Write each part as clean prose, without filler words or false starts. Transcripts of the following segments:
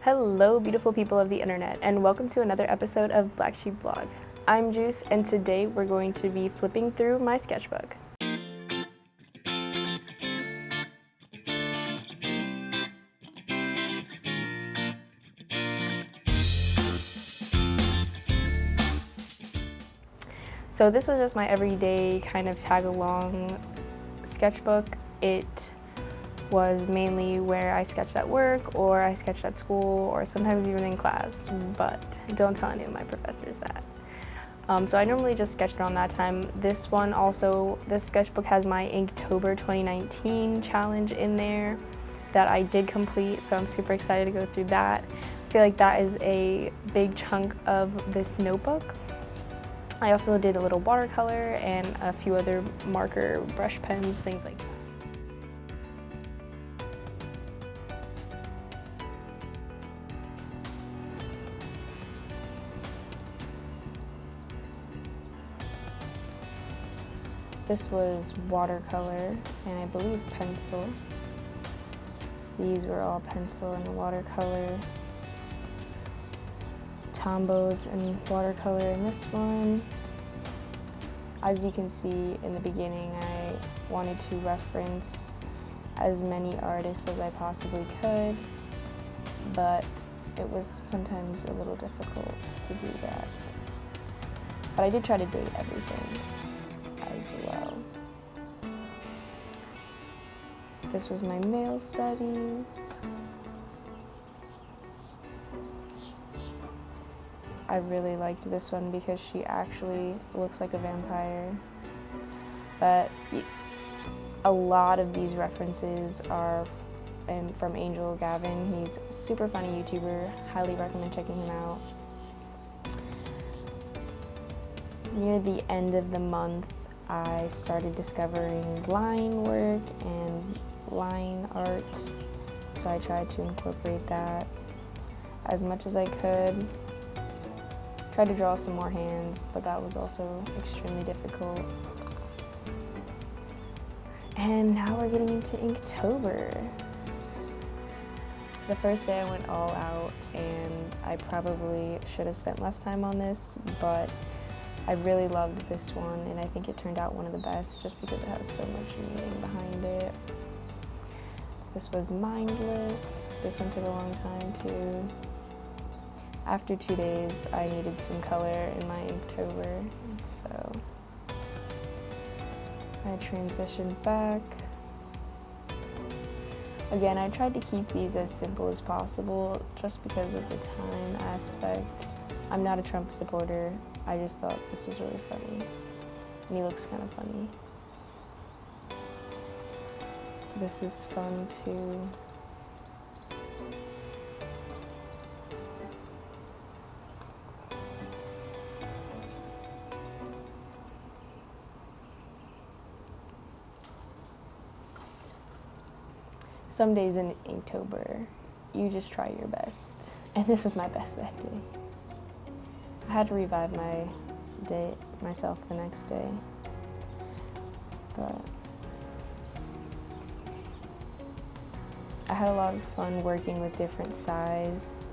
Hello, beautiful people of the internet, and welcome to another episode of blacksheep.blog. I'm Juice, and today we're going to be flipping through my sketchbook. So this was just my everyday kind of tag-along sketchbook. It was mainly where I sketched at work, or I sketched at school, or sometimes even in class, but don't tell any of my professors that. So I normally just sketched around that time. This sketchbook has my Inktober 2019 challenge in there that I did complete, so I'm super excited to go through that. I feel like that is a big chunk of this notebook. I also did a little watercolor and a few other marker brush pens, things like that. This was watercolor and I believe pencil. These were all pencil and watercolor. Tombos and watercolor in this one. As you can see in the beginning, I wanted to reference as many artists as I possibly could, but it was sometimes a little difficult to do that. But I did try to date everything as well. This was my male studies. I really liked this one because she actually looks like a vampire. But a lot of these references are from Angel Gavin. He's a super funny YouTuber. Highly recommend checking him out. Near the end of the month, I started discovering line work and line art, so I tried to incorporate that as much as I could. Tried to draw some more hands, but that was also extremely difficult. And now we're getting into Inktober. The first day I went all out, and I probably should have spent less time on this, but I really loved this one, and I think it turned out one of the best just because it has so much meaning behind it. This was Mindless. This one took a long time too. After 2 days, I needed some color in my Inktober, so I transitioned back. Again, I tried to keep these as simple as possible just because of the time aspect. I'm not a Trump supporter. I just thought this was really funny, and he looks kind of funny. This is fun too. Some days in Inktober, you just try your best, and this was my best that day. I had to revive myself the next day, but I had a lot of fun working with different size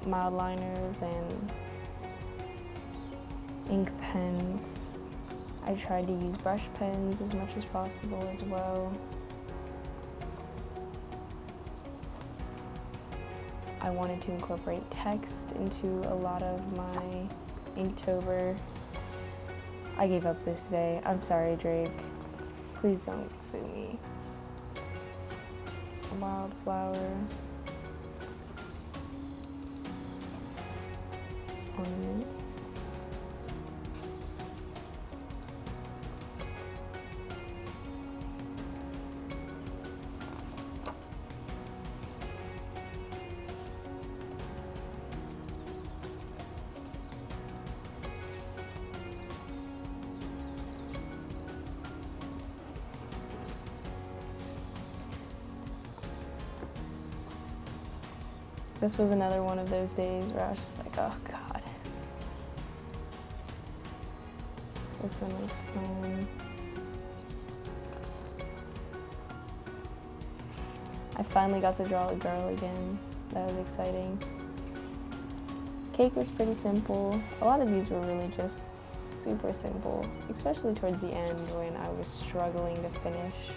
mild liners and ink pens. I tried to use brush pens as much as possible as well. I wanted to incorporate text into a lot of my Inktober. I gave up this day. I'm sorry, Drake. Please don't sue me. A wildflower. Ornaments. This was another one of those days where I was just like, oh God. This one was fun. I finally got to draw a girl again. that was exciting. Cake was pretty simple. A lot of these were really just super simple, especially towards the end when I was struggling to finish.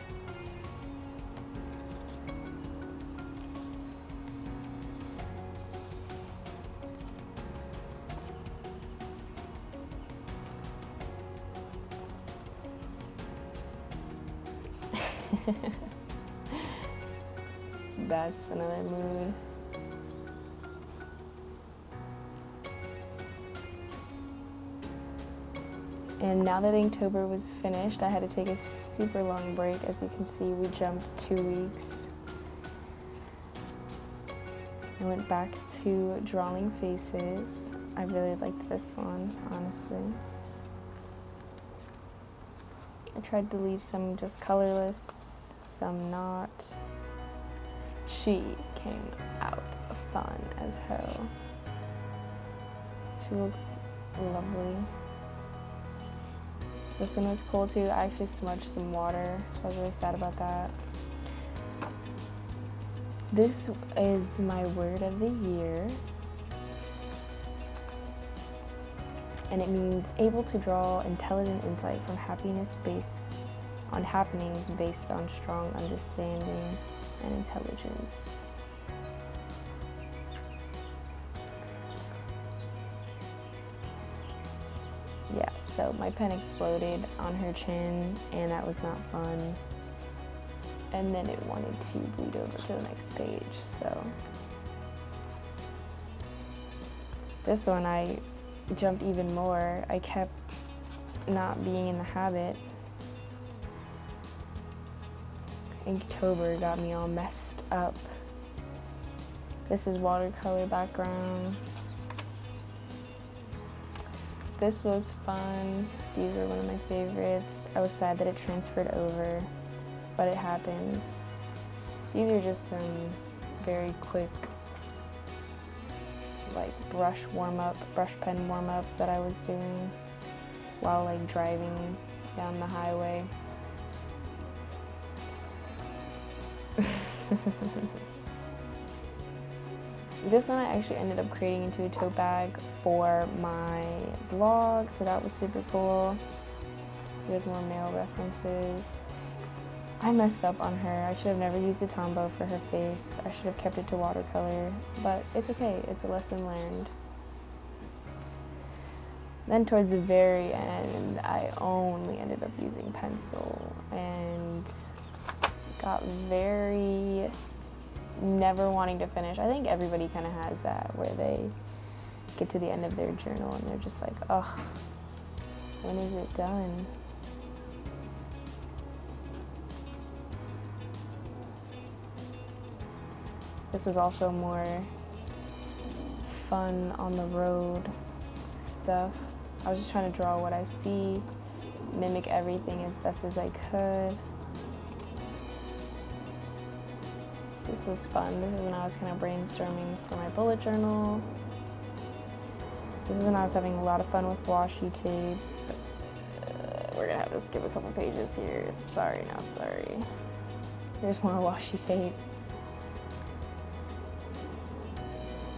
That's another mood. And now that Inktober was finished, I had to take a super long break. As you can see, we jumped 2 weeks. I went back to drawing faces. I really liked this one, honestly. I tried to leave some just colorless, some not. She came out fun as hell. She looks lovely. This one was cool too. I actually smudged some water, so I was really sad about that. This is my word of the year. And it means able to draw intelligent insight from happenings based on strong understanding and intelligence. Yeah, so my pen exploded on her chin, and that was not fun. And then it wanted to bleed over to the next page, so. This one I jumped even more. I kept not being in the habit. Inktober got me all messed up. This is watercolor background. This was fun. These were one of my favorites. I was sad that it transferred over, but it happens. These are just some very quick, like brush pen warm-ups that I was doing while like driving down the highway. This one I actually ended up creating into a tote bag for my blog, so that was super cool. Here's more male references. I messed up on her. I should have never used a Tombow for her face. I should have kept it to watercolor, but it's okay. It's a lesson learned. Then towards the very end, I only ended up using pencil and got very never wanting to finish. I think everybody kind of has that, where they get to the end of their journal and they're just like, ugh, when is it done? This was also more fun on the road stuff. I was just trying to draw what I see, mimic everything as best as I could. This was fun. This is when I was kind of brainstorming for my bullet journal. This is when I was having a lot of fun with washi tape. We're gonna have to skip a couple pages here. Sorry, not sorry. There's more washi tape.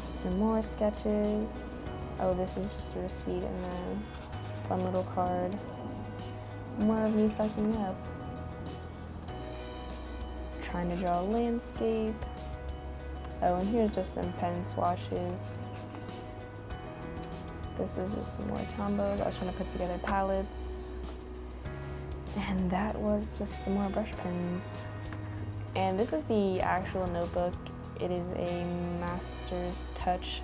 Some more sketches. Oh, this is just a receipt and then fun little card. More of me fucking up. Trying to draw a landscape. Oh, and here's just some pen swatches. This is just some more Tombows. I was trying to put together palettes. And that was just some more brush pens. And this is the actual notebook. It is a Master's Touch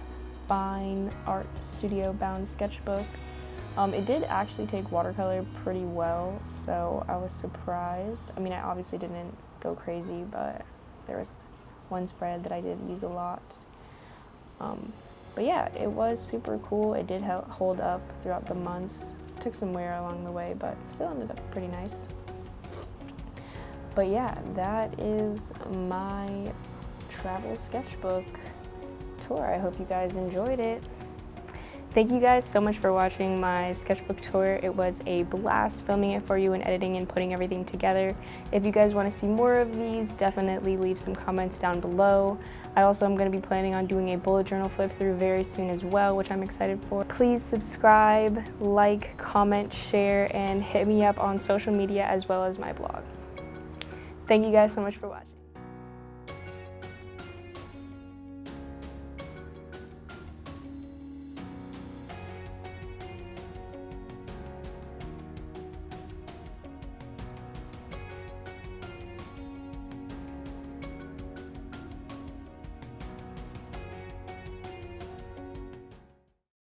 Fine Art Studio bound sketchbook. It did actually take watercolor pretty well, so I was surprised. I mean, I obviously didn't go crazy, but there was one spread that I did use a lot. But yeah, it was super cool. It did hold up throughout the months. Took some wear along the way, but still ended up pretty nice. But yeah, that is my travel sketchbook tour. I hope you guys enjoyed it. Thank you guys so much for watching my sketchbook tour. It was a blast filming it for you and editing and putting everything together. If you guys want to see more of these, definitely leave some comments down below. I also am going to be planning on doing a bullet journal flip through very soon as well, which I'm excited for. Please subscribe, like, comment, share, and hit me up on social media as well as my blog. Thank you guys so much for watching.